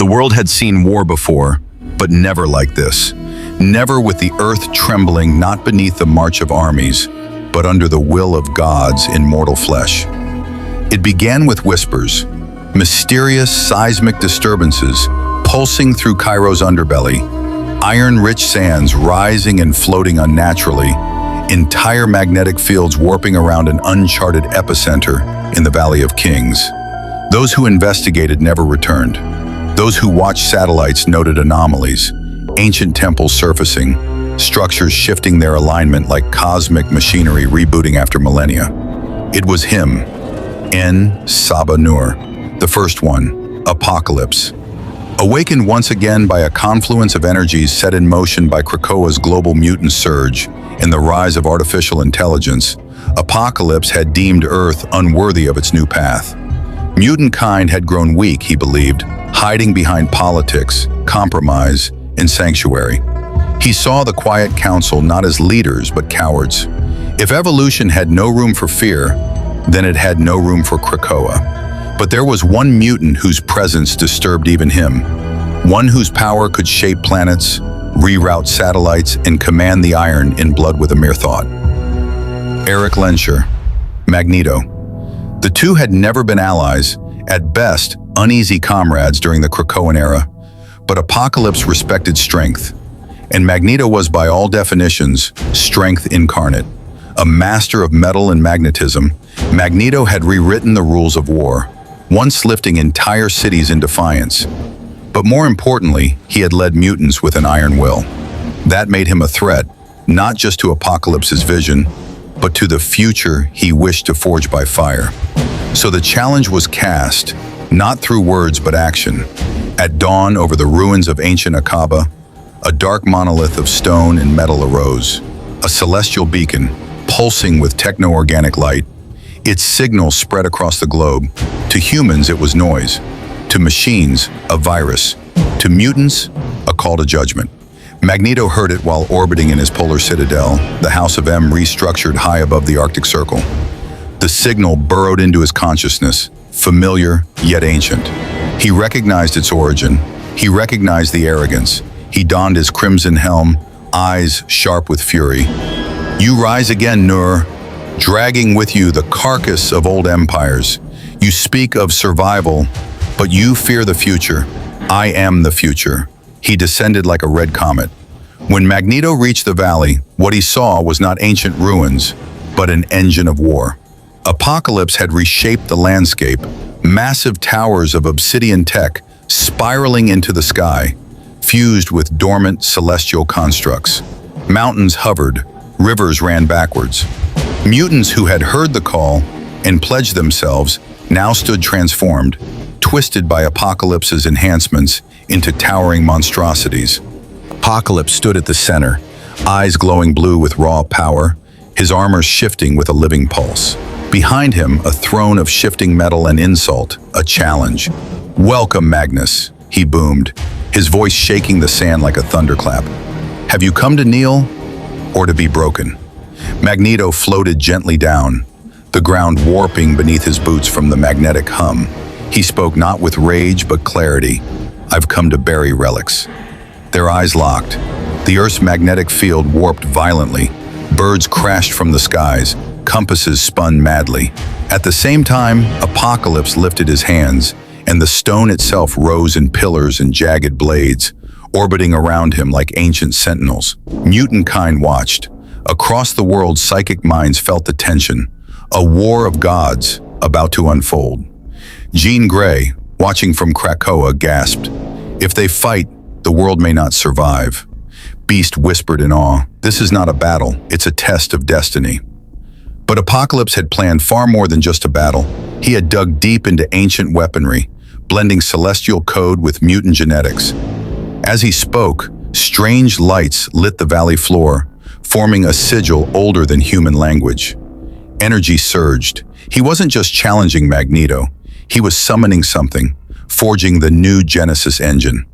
The world had seen war before, but never like this. Never with the earth trembling not beneath the march of armies, but under the will of gods in mortal flesh. It began with whispers, mysterious seismic disturbances pulsing through Cairo's underbelly, iron-rich sands rising and floating unnaturally, entire magnetic fields warping around an uncharted epicenter in the Valley of Kings. Those who investigated never returned. Those who watched satellites noted anomalies, ancient temples surfacing, structures shifting their alignment like cosmic machinery rebooting after millennia. It was him, Saba Nur, the first one, Apocalypse. Awakened once again by a confluence of energies set in motion by Krakoa's global mutant surge and the rise of artificial intelligence, Apocalypse had deemed Earth unworthy of its new path. Mutant kind had grown weak, he believed, hiding behind politics, compromise, and sanctuary. He saw the Quiet Council not as leaders, but cowards. If evolution had no room for fear, then it had no room for Krakoa. But there was one mutant whose presence disturbed even him. One whose power could shape planets, reroute satellites, and command the iron in blood with a mere thought. Eric Lensher, Magneto. The two had never been allies, at best, uneasy comrades during the Krakoan era. But Apocalypse respected strength, and Magneto was by all definitions, strength incarnate. A master of metal and magnetism, Magneto had rewritten the rules of war, once lifting entire cities in defiance. But more importantly, he had led mutants with an iron will. That made him a threat, not just to Apocalypse's vision, but to the future he wished to forge by fire. So the challenge was cast, not through words but action. At dawn over the ruins of ancient Akaba, a dark monolith of stone and metal arose, a celestial beacon, pulsing with techno-organic light. Its signal spread across the globe. To humans, it was noise. To machines, a virus. To mutants, a call to judgment. Magneto heard it while orbiting in his polar citadel, the House of M restructured high above the Arctic Circle. The signal burrowed into his consciousness, familiar yet ancient. He recognized its origin. He recognized the arrogance. He donned his crimson helm, eyes sharp with fury. You rise again, Nur, dragging with you the carcass of old empires. You speak of survival, but you fear the future. I am the future. He descended like a red comet. When Magneto reached the valley, what he saw was not ancient ruins, but an engine of war. Apocalypse had reshaped the landscape, massive towers of obsidian tech spiraling into the sky, fused with dormant celestial constructs. Mountains hovered, rivers ran backwards. Mutants who had heard the call and pledged themselves now stood transformed, twisted by Apocalypse's enhancements into towering monstrosities. Apocalypse stood at the center, eyes glowing blue with raw power, his armor shifting with a living pulse. Behind him, a throne of shifting metal and insult, a challenge. "Welcome, Magnus," he boomed, his voice shaking the sand like a thunderclap. "Have you come to kneel or to be broken?" Magneto floated gently down, the ground warping beneath his boots from the magnetic hum. He spoke not with rage but clarity. "I've come to bury relics." Their eyes locked. The Earth's magnetic field warped violently. Birds crashed from the skies. Compasses spun madly. At the same time, Apocalypse lifted his hands, and the stone itself rose in pillars and jagged blades, orbiting around him like ancient sentinels. Mutant kind watched. Across the world, psychic minds felt the tension. A war of gods about to unfold. Jean Grey, watching from Krakoa, gasped, "If they fight, the world may not survive." Beast whispered in awe, "This is not a battle, it's a test of destiny." But Apocalypse had planned far more than just a battle. He had dug deep into ancient weaponry, blending celestial code with mutant genetics. As he spoke, strange lights lit the valley floor, forming a sigil older than human language. Energy surged. He wasn't just challenging Magneto. He was summoning something, forging the new Genesis engine.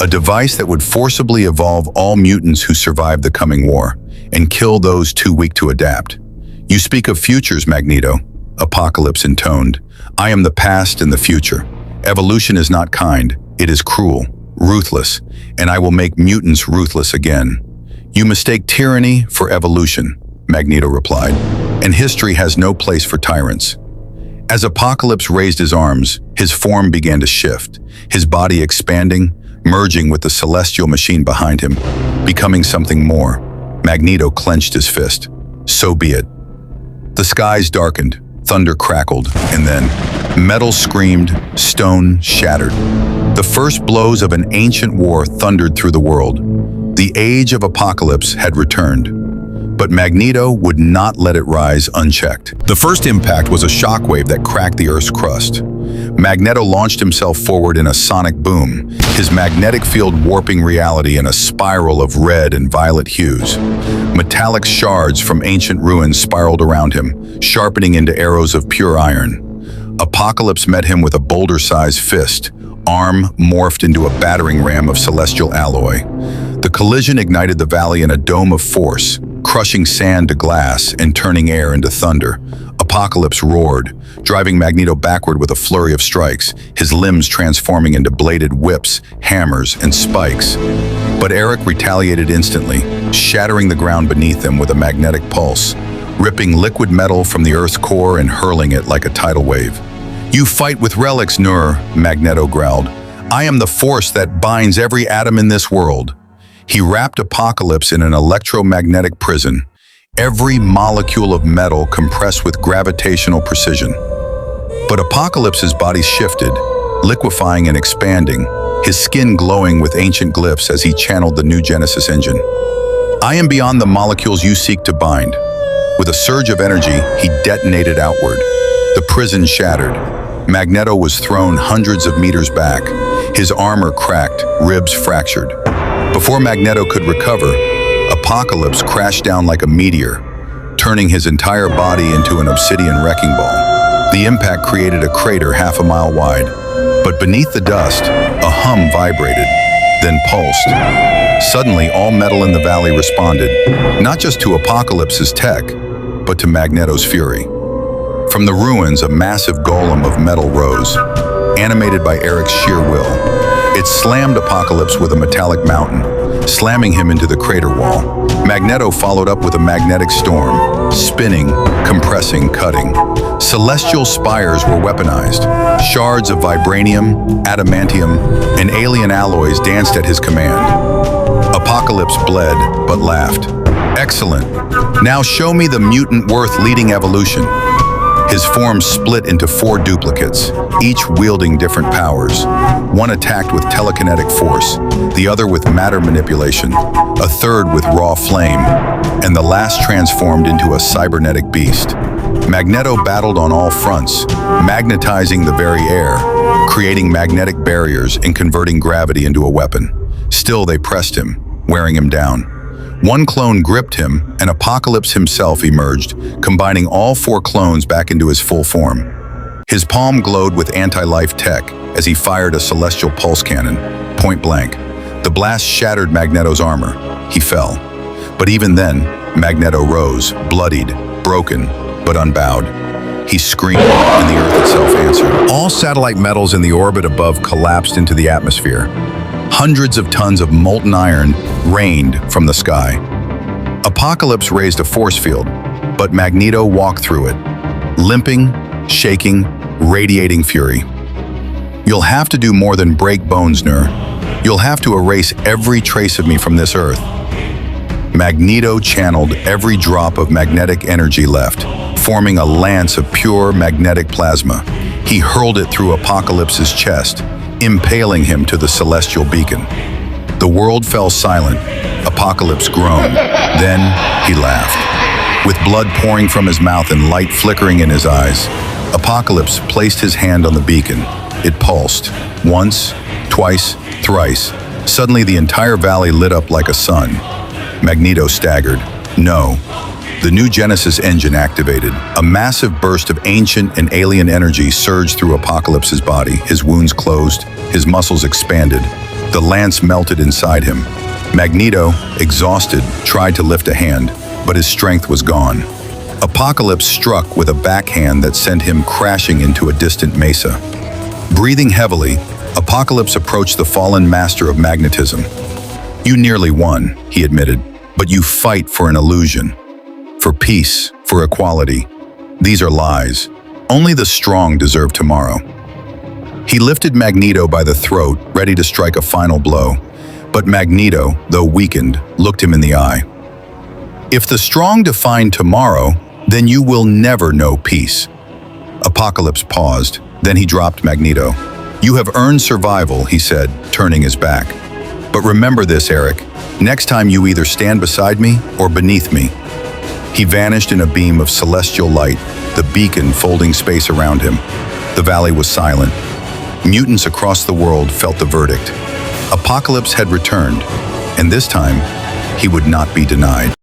A device that would forcibly evolve all mutants who survived the coming war, and kill those too weak to adapt. "You speak of futures, Magneto," Apocalypse intoned. "I am the past and the future. Evolution is not kind, It is cruel, ruthless, and I will make mutants ruthless again. You mistake tyranny for evolution, Magneto replied, and history has no place for tyrants. As Apocalypse raised his arms, his form began to shift, his body expanding, merging with the celestial machine behind him, becoming something more. Magneto clenched his fist. So be it. The skies darkened, thunder crackled, and then metal screamed, stone shattered. The first blows of an ancient war thundered through the world. The age of Apocalypse had returned. But Magneto would not let it rise unchecked. The first impact was a shockwave that cracked the Earth's crust. Magneto launched himself forward in a sonic boom, his magnetic field warping reality in a spiral of red and violet hues. Metallic shards from ancient ruins spiraled around him, sharpening into arrows of pure iron. Apocalypse met him with a boulder-sized fist, arm morphed into a battering ram of celestial alloy. The collision ignited the valley in a dome of force, crushing sand to glass and turning air into thunder. Apocalypse roared, driving Magneto backward with a flurry of strikes, his limbs transforming into bladed whips, hammers, and spikes. But Eric retaliated instantly, shattering the ground beneath them with a magnetic pulse, ripping liquid metal from the Earth's core and hurling it like a tidal wave. "You fight with relics, Nur," Magneto growled. "I am the force that binds every atom in this world." He wrapped Apocalypse in an electromagnetic prison, every molecule of metal compressed with gravitational precision. But Apocalypse's body shifted, liquefying and expanding, his skin glowing with ancient glyphs as he channeled the new Genesis engine. "I am beyond the molecules you seek to bind." With a surge of energy, he detonated outward. The prison shattered. Magneto was thrown hundreds of meters back, his armor cracked, ribs fractured. Before Magneto could recover, Apocalypse crashed down like a meteor, turning his entire body into an obsidian wrecking ball. The impact created a crater half a mile wide, but beneath the dust, a hum vibrated, then pulsed. Suddenly, all metal in the valley responded, not just to Apocalypse's tech, but to Magneto's fury. From the ruins, a massive golem of metal rose, animated by Eric's sheer will. It slammed Apocalypse with a metallic mountain, slamming him into the crater wall. Magneto followed up with a magnetic storm, spinning, compressing, cutting. Celestial spires were weaponized. Shards of vibranium, adamantium, and alien alloys danced at his command. Apocalypse bled, but laughed. "Excellent. Now show me the mutant worth leading evolution." His form split into 4 duplicates, each wielding different powers. One attacked with telekinetic force, the other with matter manipulation, a third with raw flame, and the last transformed into a cybernetic beast. Magneto battled on all fronts, magnetizing the very air, creating magnetic barriers and converting gravity into a weapon. Still, they pressed him, wearing him down. One clone gripped him, and Apocalypse himself emerged, combining all 4 clones back into his full form. His palm glowed with anti-life tech as he fired a celestial pulse cannon, point blank. The blast shattered Magneto's armor. He fell. But even then, Magneto rose, bloodied, broken, but unbowed. He screamed, and the Earth itself answered. All satellite metals in the orbit above collapsed into the atmosphere. Hundreds of tons of molten iron rained from the sky. Apocalypse raised a force field, but Magneto walked through it, limping, shaking, radiating fury. "You'll have to do more than break bones, Nur. You'll have to erase every trace of me from this Earth." Magneto channeled every drop of magnetic energy left, forming a lance of pure magnetic plasma. He hurled it through Apocalypse's chest, impaling him to the celestial beacon. The world fell silent. Apocalypse groaned. Then he laughed. With blood pouring from his mouth and light flickering in his eyes, Apocalypse placed his hand on the beacon. It pulsed. Once, twice, thrice. Suddenly the entire valley lit up like a sun. Magneto staggered. No. The new Genesis engine activated. A massive burst of ancient and alien energy surged through Apocalypse's body. His wounds closed, his muscles expanded. The lance melted inside him. Magneto, exhausted, tried to lift a hand, but his strength was gone. Apocalypse struck with a backhand that sent him crashing into a distant mesa. Breathing heavily, Apocalypse approached the fallen master of magnetism. You nearly won, he admitted, but you fight for an illusion. For peace, for equality. These are lies. Only the strong deserve tomorrow. He lifted Magneto by the throat, ready to strike a final blow. But Magneto, though weakened, looked him in the eye. If the strong define tomorrow, then you will never know peace. Apocalypse paused, then he dropped Magneto. You have earned survival, he said, turning his back. But remember this, Eric. Next time you either stand beside me or beneath me. He vanished in a beam of celestial light, the beacon folding space around him. The valley was silent. Mutants across the world felt the verdict. Apocalypse had returned, and this time, he would not be denied.